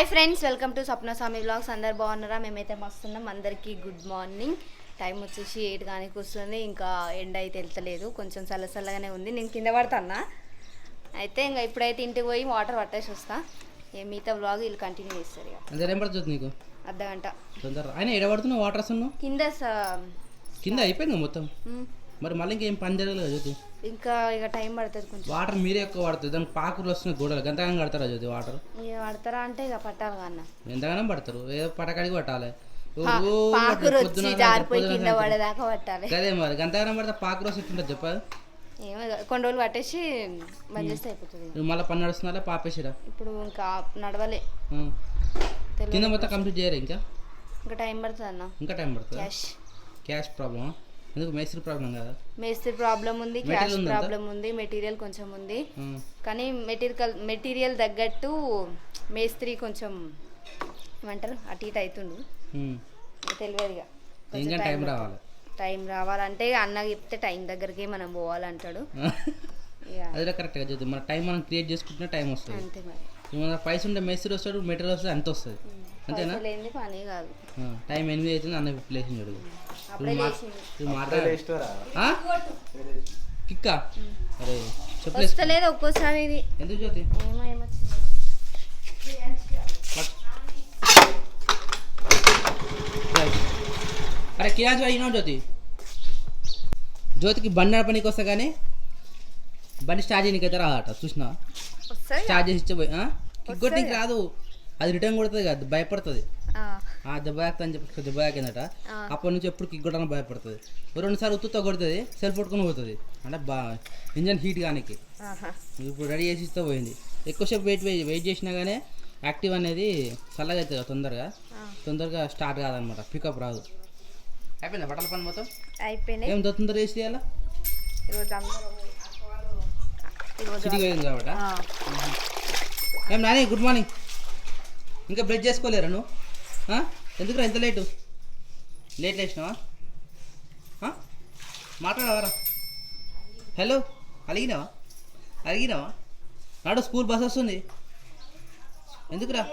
Hi friends, welcome to Swapna Swamy vlogs. అందరు బాగున్నారా? మేమైతే మస్తున్నాం. అందరికీ గుడ్ మార్నింగ్. టైం వచ్చేసి 8 కానీ కూర్చుంది. ఇంకా ఎండ అయితే వెళ్తలేదు, కొంచెం చల్లగానే ఉంది. నేను కింద పడతానా అయితే ఇంకా ఇప్పుడైతే ఇంటికి పోయి వాటర్ పట్టేసి వస్తా. మిగతా వ్లాగ్ వీళ్ళు కంటిన్యూ చేస్తారు. ఇక ఏం పడుతుంది నీకు? అర్ధగంట. ఆయన ఎడబడుతున్నావు వాటర్ వస్తున్నావు కింద అయిపోయింది మొత్తం. మరి మళ్ళీ ఇంకేం పని జరగలేదు జ్యోతి. ఇంకా ఇక టైం పడుతుంది కొంచెం. వాటర్ మీరే ఎక్కువ పడుతుంది, దానికి పాకులు వస్తున్నాయి గోడలు. గంతగానం కడతారా జ్యోతి వాటర్? ఇక పడతారా అంటే ఇక పట్టాలి కన్నా. ఎంతగానో పడతారు, ఏదో పటకాడికి పట్టాలి. జారిపోయి కింద పడేదాకా పట్టాలి. అదే మరి గంతగానం పడితే పాకులు వస్తే ఎట్లుంటుంది చెప్పాలి. ఏమో కొన్ని రోజులు పట్టేసి బంద్ చేస్తే అయిపోతుంది. నువ్వు మళ్ళీ పని నడుస్తున్నా పాపేసిరా? ఇప్పుడు ఇంకా నడవలే. కింద మొత్తం కంప్లీట్ చేయరా? ఇంకా టైం పడుతుంది అన్న. ఇంకా టైం పడుతుంది. క్యాష్ ప్రాబ్లమా? ఎందుకు? మేస్త్రి ప్రాబ్లం కదా? మేస్త్రి ప్రాబ్లం ఉంది, క్యాష్ ప్రాబ్లం ఉంది, మెటీరియల్ కొంచెం ఉంది. కానీ మెటీరియల్ తగ్గట్టు మేస్త్రి కొంచెం ఏమంటారు అటు ఇటు అవుతుండు. తెలియదుగా. ఇంకా టైం రావాలంటే అన్న చెప్తే టైం దగ్గరికి మనం పోవాలంటాడు. అదే కరెక్ట్గా చదువు. మన టైం మనం క్రియేట్ చేసుకుంటే టైం వస్తుంది. అంతే మరి. మన పైసలు ఉంటే మేస్త్రి వస్తాడు, మెటీరియల్ వస్తుంది, అంత వస్తుంది. అంతేనా? పని కాదు. టైం 8 అవుతుంది, అన్న ప్లేస్ చూడు. కిక్కా? అరే చెప్పలేదు ఒక్కోసారి. ఇది ఎందుకు జ్యోతి? అరే కిరాజ్ అయినా జ్యోతి. జ్యోతికి బండి నడపనీకి వస్తా కానీ బండి స్టార్ట్ చేయడానికి అయితే రాదట. చూసినా స్టార్ట్ చేసి ఇచ్చిపోయి కిక్ కొట్టడానికి రాదు, అది రిటర్న్ కొడుతుంది కదా, భయపడుతుంది. దెబ్బ తాకుతా అని చెప్పి దెబ్బ తాకిందట. అప్పటి నుంచి ఎప్పుడు కిక్ కొట్టడానికి భయపడుతుంది. 2 సార్లు ఉత్తుతో కొడుతుంది, సెల్ఫ్ పట్టుకుని పోతుంది. అంటే ఇంజన్ హీట్ కానికి. ఇప్పుడు రెడీ చేసి ఇస్తే పోయింది. ఎక్కువసేపు వెయిట్ చేసినా కానీ యాక్టివ్ అనేది చల్లగా అవుతుంది, తొందరగా స్టార్ట్ కాదనమాట, పికప్ రాదు. అయిపోయిందా బట్టల పని మొత్తం? అయిపోయినాయి. ఏం తొందర వేసి చేయాలా? సిటీకి పోయింది కాబట్టి. ఏం నాని, గుడ్ మార్నింగ్. ఇంకా బ్రష్ చేసుకోలేరా నువ్వు? ఎందుకురా ఎంత లేట్ లేచినావా? మాట్లాడవారా? హలో, అలిగినావా? నాడు స్కూల్ బస్ వస్తుంది. ఎందుకురా?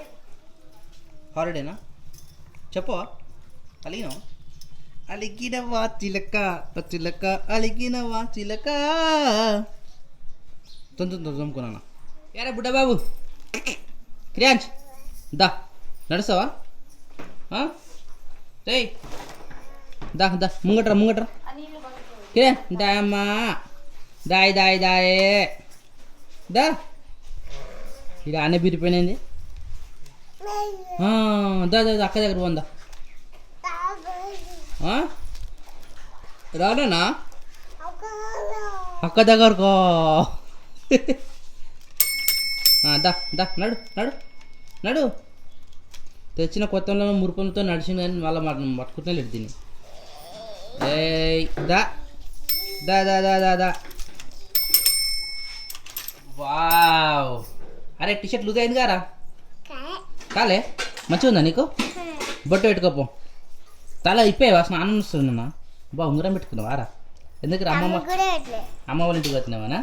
హాలిడేనా? చెప్పవా? అలిగినవా చిలక అలిగినవా చిలక. తొమ్ముకున్నా. యారా బుడ్డ బాబు క్రియాంజ్, దా నడుస్తావా? దా ముంగట్రా కిరణ్, దాయమ్మా దాయే దా. ఇక అన్న బిరిపోయినది. దా అక్క దగ్గర పోందా. రానా అక్క దగ్గరకో. దా నడు. తెచ్చిన కొత్తలో మురుపంతో నడిచింది కానీ మళ్ళీ పట్టుకుంటే లేదు దీన్ని. దా వావ్. అరే టీషర్ట్ లూజ్ అయింది కారా? కాలే మంచిగా ఉందా నీకు? బొట్టు పెట్టుకోపో. తల ఇప్పేవా? స్నానం వస్తుందన్నా. ఉంగరం పెట్టుకున్నావా రా? ఎందుకు అమ్మ వాళ్ళ ఇంటికి వచ్చినావానా?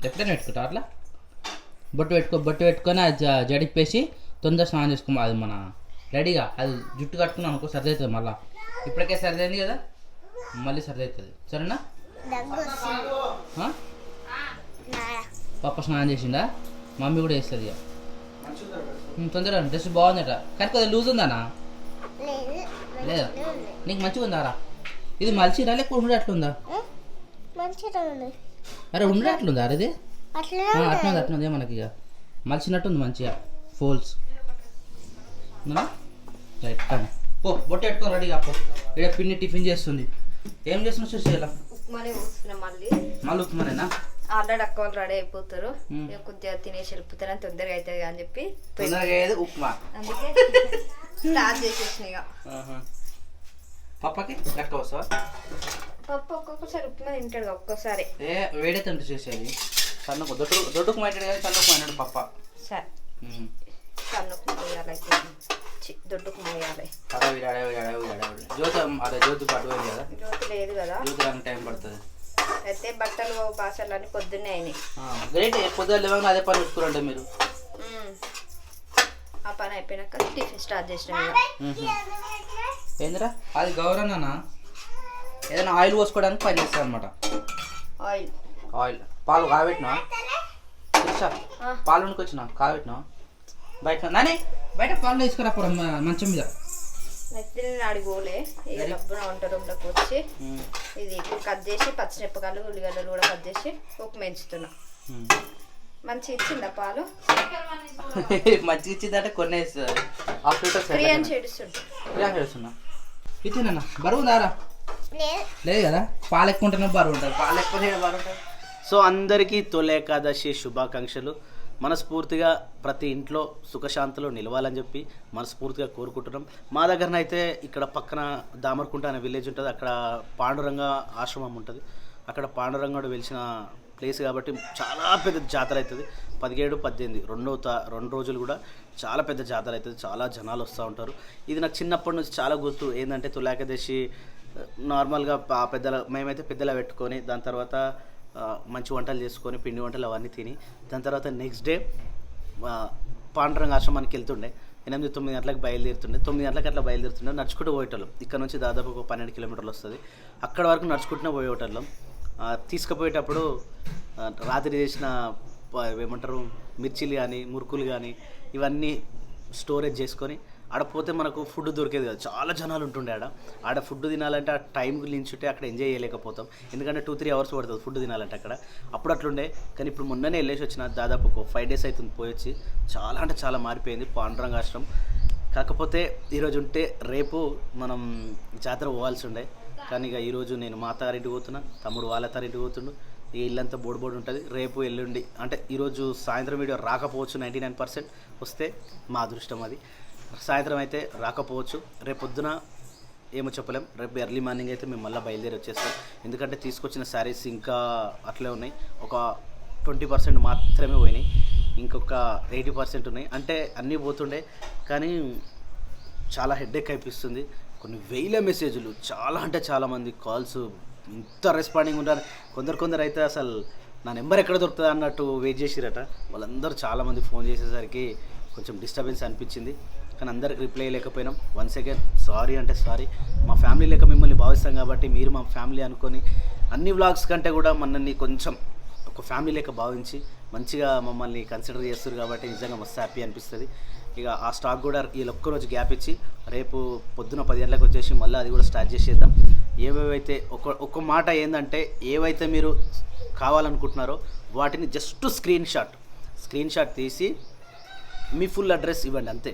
ఎప్పుడైనా పెట్టుకుంటావు అట్లా? బొట్టు పెట్టుకొని అది జడిప్పేసి తొందర స్నానం చేసుకో. అది మన రెడీగా అది జుట్టు కట్టుకున్నాం అనుకో సర్ది అవుతుంది. మళ్ళీ ఇప్పటికే సర్ది అయింది కదా, మళ్ళీ సర్ది అవుతుంది. సరేనా? పప్ప స్నానం చేసిందా? మమ్మీ కూడా వేస్తుంది. ఇక తొందరగా డ్రెస్ బాగుందట, కానీ కొద్దిగా లూజ్ ఉందానా? లేదా? నీకు మంచిగా ఉందారా? ఇది మలిచిరా లేక ఉండే అట్లుందా? అరే ఉండే అట్లుందా? అరే ఇది అట్లుంది మనకి. ఇక మలిచినట్టుంది మంచిగా, ఫోల్స్. రైట్ కానీ పో, బొట్టు పెట్టుకో రెడీగా. పో, ఇక్కడ పిన్ని టిఫిన్ చేస్తుంది. ఏం చేస్తున్నావు చూసేలా? మళ్ళీ ఉప్మానేనా? ఆల్రెడీ అక్క వాళ్ళు రెడీ అయిపోతారు, కొద్దిగా తినేసి వెళ్ళిపోతారు అని తొందరగా అవుతుంది అని చెప్పి ఉప్మా అందుకే స్టార్ట్ చేసేసిన. పప్పకి లెక్క వస్తావా? పప్పు ఒక్కొక్కసారి ఉప్మా తింటాడు, ఒక్కొక్కసారి వేడైతే చేసేది. సన్నకు దొడ్డుకు మాట్లాడు కానీ సన్నకు మాట్లాడు పప్ప. సరే సన్నకు వేయాలి, దొడ్డుకు వేయాలి. జ్యోతి పాటు కదా? జ్యోతి లేదు కదా, జ్యోతి టైం పడుతుంది. అయితే బట్టలు బాసలు అన్ని పొద్దున్నే అయినాయి. గ్రేట్. పొద్దున్న లేవగా అదే పని పెట్టుకోరండి మీరు. ఆ ఆ పని అయిపోయినాక టిఫిన్ స్టార్ట్ చేసినాం ఏందిరా అది గౌరన్న ఏదైనా ఆయిల్ పోసుకోవడానికి పని చేస్తాను అనమాట. ఆయిల్ పాలు కాబెట్టినా పాలు వండుకొచ్చినా కాబెట్టినా బయట నాని బయట పాలు తీసుకురా మంచం మీద. అడిగోలే ఇక డబ్బున వంట రూమ్లోకి వచ్చి ఇది కట్ చేసి పచ్చిమిరపకాయలు ఉల్లిగడ్డలు కూడా కట్ చేసి ఉప్పు మెంచుతున్నా. మంచిగా ఇచ్చిందా పాలు? మంచిగా ఇచ్చిందంటే కొన్ని చేస్తున్నా ఇచ్చిందన్న బరువు ఉందారా? లేదు కదా, పాలు ఎక్కువ ఉంటేనే బరువు ఉంటుంది, పాలు ఎక్కువ బరువు ఉంటుంది. సో అందరికీ తొలి ఏకాదశి శుభాకాంక్షలు. మనస్ఫూర్తిగా ప్రతి ఇంట్లో సుఖశాంతులు నిలవాలని చెప్పి మనస్ఫూర్తిగా కోరుకుంటున్నాం. మా దగ్గరనైతే ఇక్కడ పక్కన దామర్కుంట అనే విలేజ్ ఉంటుంది, అక్కడ పాండురంగ ఆశ్రమం ఉంటుంది. అక్కడ పాండురంగడు వెలిసిన ప్లేస్ కాబట్టి చాలా పెద్ద జాతర అవుతుంది. 17, 18 రెండు రోజులు కూడా చాలా పెద్ద జాతర అవుతుంది. చాలా జనాలు వస్తూ ఉంటారు. ఇది నాకు చిన్నప్పటి నుంచి చాలా గుర్తు. ఏంటంటే తొలి ఏకాదశి నార్మల్గా మేమైతే పెద్దలా పెట్టుకొని దాని తర్వాత మంచి వంటలు చేసుకొని పిండి వంటలు అవన్నీ తిని దాని తర్వాత నెక్స్ట్ డే పాండురంగ ఆశ్రమానికి వెళ్తుండే. 8-9 గంటలకు బయలుదేరుతుండే. 9 గంటలకు అట్లా బయలుదేరుతుండే. నడుచుకుంటూ పోయేటోళ్ళం. ఇక్కడ నుంచి దాదాపు ఒక 12 కిలోమీటర్లు వస్తుంది. అక్కడ వరకు నడుచుకుంటూనే పోయేటోళ్ళం. తీసుకుపోయేటప్పుడు రాత్రి చేసిన ఏమంటారు మిర్చిలు కానీ మురుకులు కానీ ఇవన్నీ స్టోరేజ్ చేసుకొని ఆడపోతే మనకు ఫుడ్ దొరికేది కదా, చాలా జనాలు ఉంటుండే. ఆడ ఫుడ్ తినాలంటే ఆ టైంకి నించుంటే అక్కడ ఎంజాయ్ చేయలేకపోతాం. ఎందుకంటే 2-3 అవర్స్ పడుతుంది ఫుడ్ తినాలంటే అక్కడ. అప్పుడు అట్లుండే. కానీ ఇప్పుడు మొన్ననే వెళ్ళేసి వచ్చిన, దాదాపు ఒక 5 days అవుతుంది పోయొచ్చి. చాలా అంటే చాలా మారిపోయింది పాండురంగ ఆశ్రమం. కాకపోతే ఈరోజు ఉంటే రేపు మనం జాతర పోవాల్సి ఉండే. కానీ ఇక ఈరోజు నేను మా అత్తారింటికి పోతున్నా, తమ్ముడు వాళ్ళ అత్తారింటికి పోతుండు. ఈ ఇల్లంతా బోర్డు ఉంటుంది. రేపు ఎల్లుండి అంటే ఈరోజు సాయంత్రం వీడియో రాకపోవచ్చు, 99% వస్తే మా అదృష్టం అది. సాయంత్రం అయితే రాకపోవచ్చు. రేపు పొద్దున ఏమో చెప్పలేం. రేపు ఎర్లీ మార్నింగ్ అయితే మేము మళ్ళీ బయలుదేరి వచ్చేస్తాం. ఎందుకంటే తీసుకొచ్చిన శారీస్ ఇంకా అట్లే ఉన్నాయి. ఒక 20% మాత్రమే పోయినాయి, ఇంకొక 80% ఉన్నాయి. అంటే అన్నీ పోతుండే కానీ చాలా హెడ్ఏక్ అయిపిస్తుంది. కొన్ని వేల మెసేజ్లు, చాలా అంటే చాలామంది కాల్స్, ఇంత రెస్పాండింగ్ ఉంటారు. కొందరు అయితే అసలు నా నెంబర్ ఎక్కడ దొరుకుతుంది అన్నట్టు వెయిట్ చేసిరట. వాళ్ళందరూ చాలామంది ఫోన్ చేసేసరికి కొంచెం డిస్టర్బెన్స్ అనిపించింది. కానీ అందరికి రిప్లై లేకపోయినాం. వన్స్ అగైన్ సారీ అంటే సారీ. మా ఫ్యామిలీ లెక్క మిమ్మల్ని భావిస్తాం కాబట్టి మీరు మా ఫ్యామిలీ అనుకొని అన్ని వ్లాగ్స్ కంటే కూడా మనల్ని కొంచెం ఒక ఫ్యామిలీ లెక్క భావించి మంచిగా మమ్మల్ని కన్సిడర్ చేస్తారు కాబట్టి నిజంగా మస్తు హ్యాపీ అనిపిస్తుంది. ఇక ఆ స్టాక్ కూడా ఈ ఒక్కరోజు గ్యాప్ ఇచ్చి రేపు పొద్దున 10 గంటలకు వచ్చేసి మళ్ళీ అది కూడా స్టార్ట్ చేసేద్దాం. ఏవేవైతే ఒక్క మాట ఏంటంటే ఏవైతే మీరు కావాలనుకుంటున్నారో వాటిని జస్ట్ స్క్రీన్ షాట్ తీసి మీ ఫుల్ అడ్రస్ ఇవ్వండి అంతే.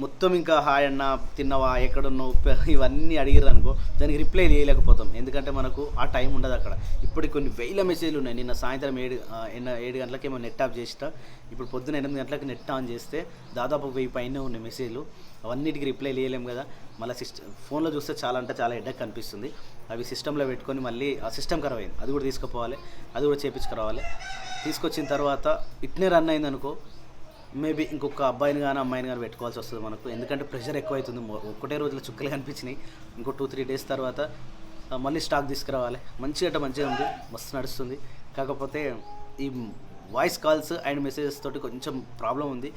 మొత్తం ఇంకా హాయ్ అన్న, తిన్నవా, ఎక్కడున్నావు, ఇవన్నీ అడిగారు అనుకో దానికి రిప్లై చేయలేకపోతాం. ఎందుకంటే మనకు ఆ టైం ఉండదు అక్కడ. ఇప్పటికి కొన్ని వేల మెసేజ్లు ఉన్నాయి. నిన్న సాయంత్రం 7 గంటలకి ఏమో నెట్ ఆఫ్ చేస్తా. ఇప్పుడు పొద్దున 8 గంటలకు నెట్ ఆన్ చేస్తే దాదాపు 1000 పైన ఉన్నాయి మెసేజ్లు. అవన్నిటికి రిప్లై చేయలేము కదా. మళ్ళీ ఫోన్లో చూస్తే చాలా అంటే చాలా హెడేక్ అనిపిస్తుంది. అవి సిస్టంలో పెట్టుకొని మళ్ళీ ఆ సిస్టమ్ ఖరాబ్ అయింది, అది కూడా తీసుకుపోవాలి, అది కూడా చేయించుకురావాలి. తీసుకొచ్చిన తర్వాత ఇట్నే రన్ అయింది అనుకో, మేబీ ఇంకొక అబ్బాయిని కానీ అమ్మాయిని కానీ పెట్టుకోవాల్సి వస్తుంది మనకు. ఎందుకంటే ప్రెషర్ ఎక్కువ అవుతుంది. ఒకటే రోజులో చుక్కలు కనిపించినాయి. ఇంకో 2-3 days తర్వాత మళ్ళీ స్టాక్ తీసుకురావాలి. మంచిగా ఉంది, మస్తు నడుస్తుంది. కాకపోతే ఈ వాయిస్ కాల్స్ అండ్ మెసేజెస్ తోటి కొంచెం ప్రాబ్లం ఉంది.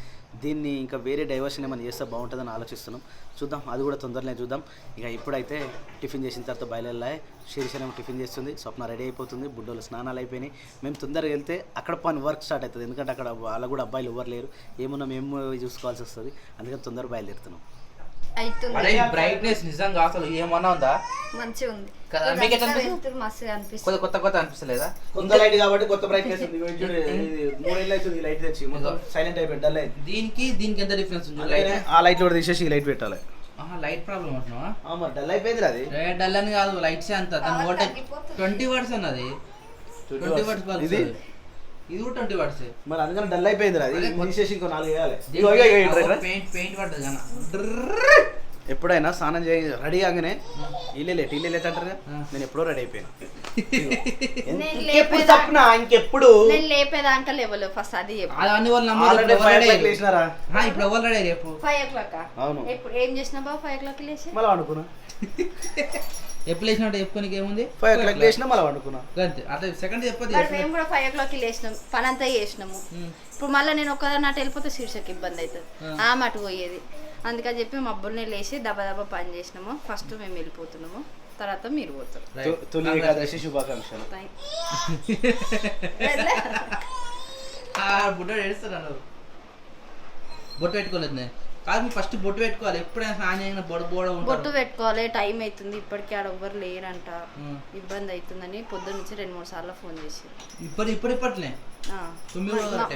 దీన్ని ఇంకా వేరే డైవర్షన్ ఏమైనా చేస్తే బాగుంటుందని ఆలోచిస్తున్నాం. చూద్దాం, అది కూడా తొందరనే చూద్దాం. ఇక ఇప్పుడైతే టిఫిన్ చేసిన తర్వాత బయలుదేరాలి. శిరీషనేమో టిఫిన్ చేస్తుంది, స్వప్న రెడీ అయిపోతుంది, బుడ్డోళ్ళు స్నానాలు అయిపోయినాయి. మేము తొందరగా వెళ్తే అక్కడ పని వర్క్ స్టార్ట్ అవుతుంది. ఎందుకంటే అక్కడ వాళ్ళ కూడా అబ్బాయిలు ఎవరు లేరు, ఏమన్నా మేము చూసుకోవాల్సి వస్తుంది. అందుకని తొందరగా బయలుదేరుతున్నాం. బ్రైట్నెస్ నిజంగా అసలు ఏమన్నా ఉందా? మంచిగా ఉంది కదా, మీకు ఎట్లా అనిపిస్తుంది? కొత్త అనిపిస్తలేదా? కొత్త లైట్ కాబట్టి కొత్త బ్రైట్నెస్ ఉంది. 3 ఏళ్ళు అవుతుంది లైట్ తెచ్చి, మొత్తం సైలెంట్ అయిపోయింది, డల్ అయింది. దీనికి ఎంత డిఫరెన్స్ ఉంది? ఆ లైట్ కూడా తీసేసి ఈ లైట్ పెట్టాలి. లైట్ ప్రాబ్లం అంటున్నావా? డల్ అయిపోయింది అది. డల్ అని కాదు, లైట్స్ అంత 20 watts అన్నది. 20 watts బల్బ్ ఇది కూడా 20 watts. మరి అందుకని డల్ అయిపోయింది అది. తీసేసి ఇంకో 4 వేయాలి. పెయింట్ పడ్డది కానీ. ఎప్పుడైనా స్నానం చేయ రెడీ కాగానే ఇల్లే లేట్ అంటారు కదా, నేను ఎప్పుడో రెడీ అయిపోయాను. ఇంకెప్పుడు లేపేదాకా లేవలు ఫస్ట్ అది ఇప్పుడు ఎవరు రెడీ? రేపు 5 o'clock. అవును. ఇప్పుడు ఏం చేసినా బాబు 5 o'clock లేచి మళ్ళీ అనుకున్నా ఎప్పుడు లేచినట్టు చెప్పుకోనికి ఏముంది 5 o'clock లేచినా మళ్ళీ వండుకున్నా. అంతే అట్లా సెకండ్ చెప్పదు మరి మేము కూడా 5 o'clock లేచినాం, పని అంతా చేసినాము. ఇప్పుడు మళ్ళీ నేను ఒక్కదాన్ని అటు వెళ్ళిపోతే శీర్షకి ఇబ్బంది అవుతుంది, ఆమె అటు పోయేది. అందుకని చెప్పి మా అబ్బుల్ని లేచి దబా పని చేసినాము. ఫస్ట్ మేము వెళ్ళిపోతున్నాము, తర్వాత మీరు పోతారు. తొలి ఏకాదశి శుభాకాంక్షలు. బొట్టు ఏడుస్తున్నాను, బొట్టు పెట్టుకోలేదు నేను. కాదు ఫస్ట్ బొట్టు పెట్టుకోవాలి, ఎప్పుడైనా స్నానం చేయకుండా బొట్టు పెట్టుకోవాలి. టైం అవుతుంది, ఇప్పటికీ ఆడ ఎవ్వరు లేరంట, ఇబ్బంది అవుతుందని పొద్దున్న నుంచి 2-3 సార్లు ఫోన్ చేసి ఇప్పట్లే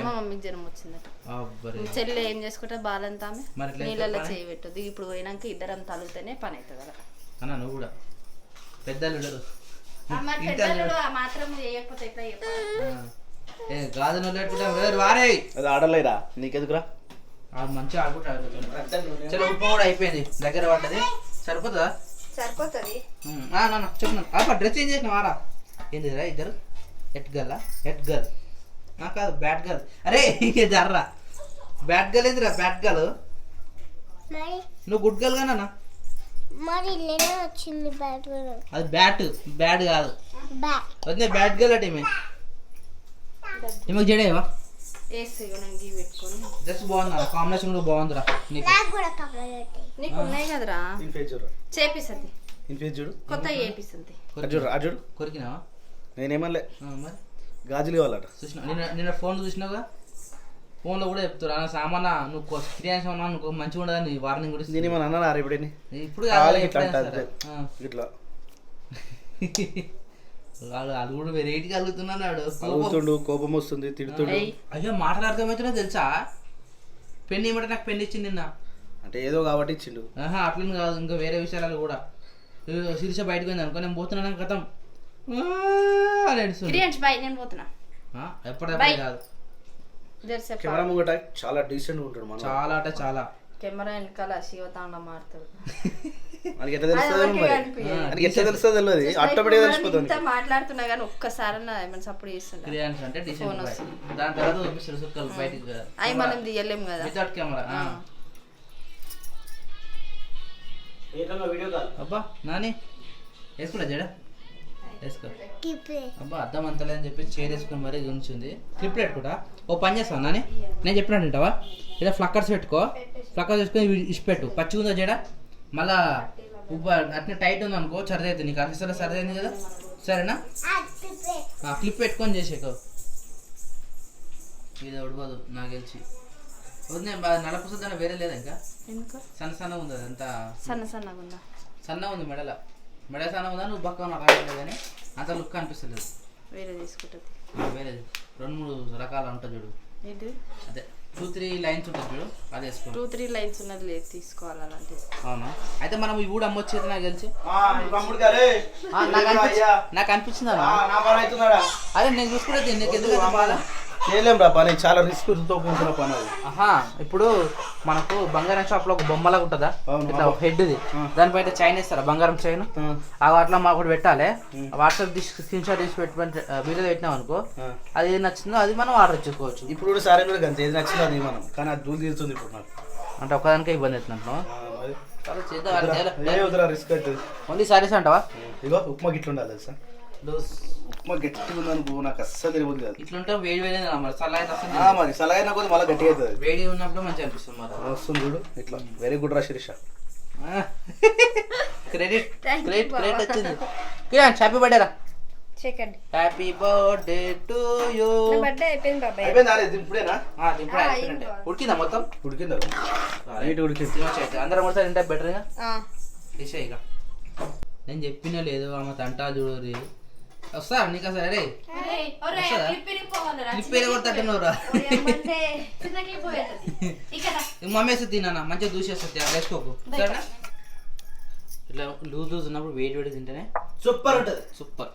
మా మమ్మీకి జ్వరం వచ్చిందట. చెల్లి ఏం చేసుకుంటే బాలంతా ఆమె నీళ్ళల్లో చేయబెట్టదు. ఇప్పుడు పోయినాక ఇద్దరం తలుగుతేనే పని అవుతుంది కదా అన్న. నువ్వు కూడా పెద్దలు మాత్రం చేయకపోతే ఎట్లా గాజు వారే అది ఆడలేరా నీకెందుకురా? మంచిగా ఆడుకుంటాడు. చలో ఉప్పు కూడా అయిపోయింది, దగ్గర పడ్డది. సరిపోతుందా? సరిపోతుంది. చెప్పు డ్రెస్ చేంజ్ చేసిన వారా ఏంటిదిరా ఇద్దరు? ఎట్ గర్ల్ కాదు బ్యాట్ గర్ల్. అరే జర్రా బ్యాట్ గర్ల్ ఏందిరా? బ్యాట్ గర్ల్ నువ్వు గుడ్ గర్ల్ గానా? అది బ్యాట్ కాదు, వద్దే బ్యాట్ గర్ల్ అంటే ఈమెకు జడేవా? డ్రెస్ బాగుందా? కాంబినేషన్ కూడా బాగుందిరా. నీకు ఉన్నాయి కదరా, చేపిస్తుంది. చూడు కొత్త చేపిస్తుంది. చూడు కొరికినావా? నేనేమనలే, మరి గాజులు కావాలట. చూసినా నిన్న ఫోన్ చూసినావుగా, ఫోన్లో కూడా చెప్తారు అన్న సామానా నువ్వు క్రియాన్స్ ఉన్నా నువ్వు మంచిగా ఉండదని వార్నింగ్ కూడా. నేను ఏమన్నా అన్నా ఇప్పుడు ఇప్పుడు ఇట్లా వాళ్ళు కూడా వెరైటీ కలుగుతున్నాడు, కోపం వస్తుంది, తిడుతుండు. అయ్యో మాటలు అర్థమవుతున్నా తెలుసా? పెన్ను ఏమంటే నాకు పెన్ను ఇచ్చింది నిన్న, అంటే ఏదో కాబట్టి ఇచ్చిండు. అట్లని కాదు, ఇంకా వేరే విషయాలు కూడా. శిరీష బయటకు పోయింది అనుకో, నేను పోతున్నా గతం ఎప్పటికప్పుడు కాదు. కెమెరా ముంగట చాలా డీసెంట్ ఉంటాడు మనం, చాలా అంటే చాలా. కెమెరా వెనకాల శివతాండ మారుతాడు. మనకి ఎట్లా తెలుస్తుంది తెలియదు, ఆటోమేటిక్ తెలిసిపోతుంది. మాట్లాడుతున్నా కానీ ఒక్కసారి సపోర్ట్ చేస్తున్నా అంటే దాని తర్వాత చూపిస్తారు సుక్కలు బయటికి, అవి మనం తీయలేము కదా వితౌట్ కెమెరా. అబ్బా నాని వేసుకున్నా జడ వేసుకో. అబ్బా అర్థం అంతలేదని చెప్పి చైర్ వేసుకుని మరీ ఉంచింది. క్లిప్ పెట్టుకుంటా. ఓ పని చేస్తాను నాని, నేను చెప్పినట్టు వింటావా? ఇలా ఫ్లక్కర్స్ పెట్టుకో, ఫ్లక్కర్స్ వేసుకొని ఇచ్చిపెట్టు. పచ్చిగా ఉందా జడ, మళ్ళా ఉబ్బ అట్నే టైట్ ఉంది అనుకో సరిది అవుతుంది. నీకు అసలు సరిది అయింది కదా, సరేనా? క్లిప్ పెట్టుకొని చేసేకో, ఇది ఉడవదు నాకు తెలిసి. వద్దు నడపసద్దాన వేరే లేదా ఇంకా? సన్నగా ఉంది, అదంతా సన్నగా ఉంది. మెడ సన్న ఉందా? నువ్వు పక్కన రాలేదు కానీ అంత లుక్ అనిపిస్తలేదు. వేరే తీసుకుంటుంది, వేరేది 2-3 రకాలు ఉంటుంది చూడు. అదే 2-3 లైన్స్ ఉంటుంది చూడు, అది వేసుకో. 2-3 లైన్స్ ఉన్నది లేదు, తీసుకోవాలి అలాంటిది. అవునా? అయితే మనం ఈ ఊడు అమ్మొచ్చేది నాకు తెలిసి. నాకు అనిపించింది అదే నేను చూసుకుంటే నీకు ఎందుకు బాగా చేయలేం రా పని, చాలా రిస్క్ తో కూడుకున్న పని అది. ఇప్పుడు మనకు బంగారం షాప్ లో ఒక బొమ్మలాగా ఉంటుందా, ఇట్లా హెడ్ది, దానిపైన చైన్ ఇస్తారా, బంగారం చైన్. అట్లా మాకు ఒకటి పెట్టాలి. వాట్సాప్ స్క్రీన్ షాట్ తీసి వీడియో పెట్టినాం అనుకో, అది ఏది నచ్చిందో అది మనం ఆర్డర్ చేసుకోవచ్చు. ఇప్పుడు కూడా సారీ కూడా అంతే, ఏది నచ్చిందో అది మనం, కానీ అది దూరం తీరుతుంది ఇప్పుడు నాకు. అంటే ఒకదానికే ఇబ్బంది అవుతున్నాను. రిస్క్ అవుతుంది. ఓన్లీ సారీస్ అంటావా? ఇగో ఉప్మా గిట్ల ఉండాలి తెలుసా, ఉప్మా గట్టిగా ఉందనుకో నాకు అస్సలు తెలియదు కాదు. ఇట్లుంటే వేడి వేడి మరి సలహా కొద్ది మళ్ళీ గట్టిగా అవుతుంది. వేడి ఉన్నప్పుడు మంచిగా అనిపిస్తుంది. మరి వస్తుంది చూడు ఇట్లా. వెరీ గుడ్ రా శిరీష, క్రెడిట్ వచ్చింది. హ్యాపీ బర్త్డే రా. Happy birthday to you. ఇప్పుడేనా? ఉడికిందా మొత్తం? ఉడికిందా? అందరం కూడా తింటే బెటర్గా తీసే. ఇక నేను చెప్పినా లేదు ఆమె తంటా చూడరి వస్తా నీకు అసలు. అరే కొడుతున్నవరా మమ్మీ వేస్తే తిన్నా మంచిగా దూసేస్తుంది, వేసుకోకు సరేనా? ఇట్లా లూజ్ ఉన్నప్పుడు వేడి తింటేనే సూపర్ ఉంటుంది. సూపర్.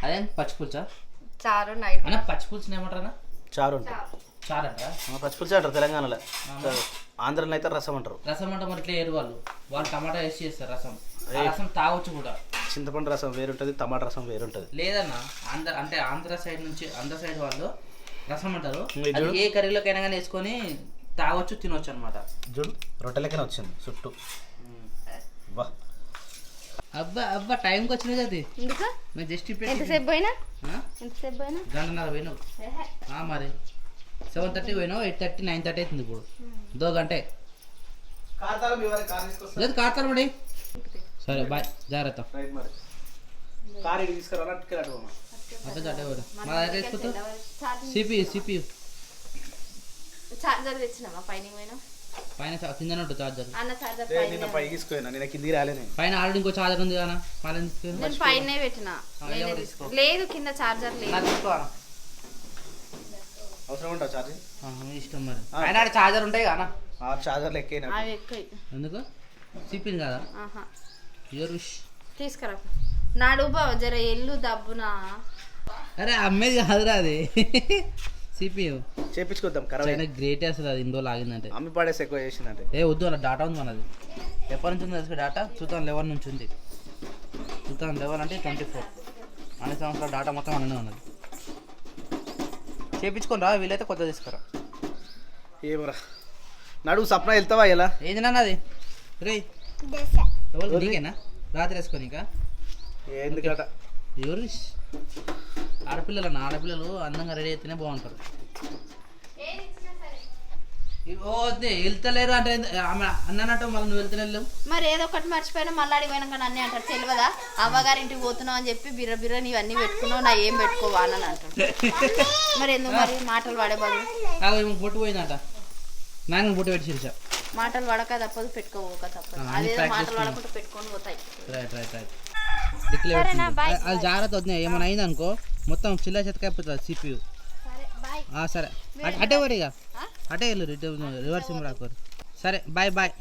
అదే పచ్చిపులుసా? చారు నైట్ అన్న పచ్చిపులుసు ఏమంటారా? చారు ఉంటుంది. చారు అంటారా? పచ్చిపులుసు అంటారు తెలంగాణలో, ఆంధ్రలో అయితే రసం అంటారు. రసం అంటే మరి ఇట్లా ఏరు వాళ్ళు టమాటా వేసి చేస్తారు రసం. రసం తాగొచ్చు కూడా. చింతపండు రసం వేరుంటుంది, టమాటా రసం వేరుంటుంది. లేదన్నా ఆంధ్ర సైడ్ నుంచి ఆంధ్ర సైడ్ వాళ్ళు రసం అంటారు. ఏ కర్రీలోకైనా కానీ వేసుకొని తాగొచ్చు, తినొచ్చు అనమాట. చూడు రొట్టెలకైనా వచ్చింది చుట్టూ. వా అబ్బా అబ్బా టైంకి వచ్చిన అది ఎందుకు మేము జస్ట్ ఎంతసేపు పోయినా ఎంతసేపు పోయినా గంటన్నర పోయినావు మరి 7:30 పోయినావు 8:30 9:30 అవుతుంది ఇప్పుడు 2 గంటే లేదు కార్తారు మరి సరే బాయ్ జాగ్రత్త అట్టే అట్టే మా దగ్గర వేసుకుంటా సిపియు చార్జర్ తెచ్చినామా పైన పోయినా పైన కిందనే ఉంటుంది చార్జర్ అన్న చార్జర్ నిన్న పైకి తీసుకుపోయినా నేను కిందికి రాలేను పైన ఆల్రెడీ ఇంకో చార్జర్ ఉంది కదా పైన తీసుకుని నేను పైన పెట్టినా లేదు కింద చార్జర్ లేదు అవసరం ఉంటావు ఛార్జింగ్ మీ ఇష్టం మరి పైన చార్జర్ ఉంటాయి కదా ఆ ఛార్జర్లు ఎక్కిన అవి ఎక్కువ ఎందుకు సిపిన్ కదా యూరుష్ తీసుకురా నాడు బావ జర ఎల్లు దబ్బునా అరే అమ్మేది కాదురా అది సిపియు చేపించుకొద్దాం ఖరాబ్ చాలా గ్రేట్ అసలు అది ఇందులో ఆగిందంటే అమ్మి పాడేసి ఎక్కువ చేసిందంటే ఏ వద్దు అలా డాటా ఉంది మనది ఎప్పటి నుంచి ఉంది తెలుసు డాటా 2011 నుంచి ఉంది 2011 అంటే 24 అన్ని సంవత్సరాల డాటా మొత్తం మననే ఉన్నది చేపించుకొని రా వీలైతే కొత్త తీసుకురా ఏమరా నడువు సప్న వెళ్తావా ఎలా ఏంది నాన్న అది రే ఎవరు నీకేనా రాత్రి వేసుకొని ఇంకా ఎందుకట ఎవరు ఆడపిల్లలు అన్న ఆడపిల్లలు అందంగా రెడీ అయితేనే బాగుంటారు ఓ వద్దే వెళ్తలేరు అంటే ఆమె అన్నట్టు మళ్ళీ నువ్వు వెళ్తూనే వెళ్ళావు మరి ఏదో ఒకటి మర్చిపోయినా మళ్ళీ అడిగి పోయినాక అన్నీ అంటారు తెలియదా అవ్వగారింటికి పోతున్నావు అని చెప్పి బిర్ర బిర్ర నీవన్నీ పెట్టుకున్నావు నా ఏం పెట్టుకోవా అని అంటాడు మరి ఎందుకు మరి మాటలు పడే బదులు బొట్టు పోయిందంట నాన్న బొట్టు పెట్టి చేసా మాటలు పడక తప్పదు పెట్టుకోక తప్పదు అదేదో మాటలు పడకుండా పెట్టుకొని పోతాయి రైట్ రైట్ రైట్ అది జాగ్రత్త వద్దు ఏమైనా అయింది అనుకో మొత్తం చిల్ల చెత్తకైపోతుంది సిపియు సరే అటే వరి ఇక అటే వెళ్ళు రివర్స్ ఏం రాకూరు సరే బాయ్ బాయ్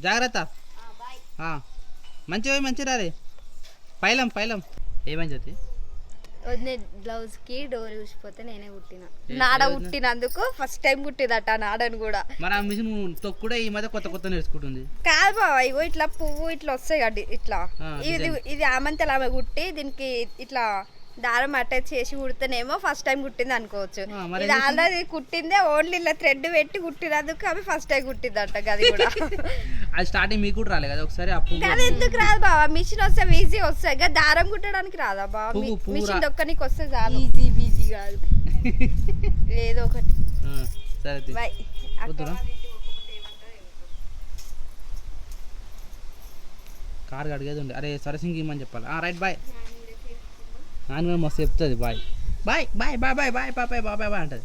జాగ్రత్త మంచిగా మంచిగా రే పైలం ఏమైంది అది వదిలే బ్లౌజ్ కి డోర్ చూసిపోతే నేనే కుట్టిన నాడ కుట్టినందుకు ఫస్ట్ టైం కుట్టిదట నాడని కూడా మరి ఆ మిషన్ తొక్కుడే ఈ మధ్య కొత్త నేర్చుకుంటుంది కాదు బాబా ఇగో ఇట్లా పువ్వు ఇట్లా వస్తాయి కట్టి ఇట్లా ఇది ఆమంతలు ఆమె కుట్టి దీనికి ఇట్లా దారం అటాచ్ చేసి కుడితేనేమో ఫస్ట్ టైం కుట్టింది అనుకోవచ్చు ఇది ఆల్రెడీ కుట్టిందే ఓన్లీ ఇలా థ్రెడ్ పెట్టి కుట్టినందుకు ఆమె ఫస్ట్ టైం కుట్టిందట గది కూడా అది స్టార్టింగ్ మీకు కూడా రాలే కదా ఒకసారి అది ఎందుకు రాదు బాబా మిషన్ వస్తే ఈజీ వస్తాయి కదా దారం కుట్టడానికి రాదా బాబా మిషన్ దొక్కనికి వస్తే చాలు ఈజీ కాదు ఏదో ఒకటి సరే బాయ్ కార్ అడిగేది ఉండే అరే సరసింగ్ ఇమ్మని చెప్పాలి రైట్ బాయ్ నాన్న మస్తు చెప్తుంది bye bye bye bye bye bye bye bye bye bye అంటది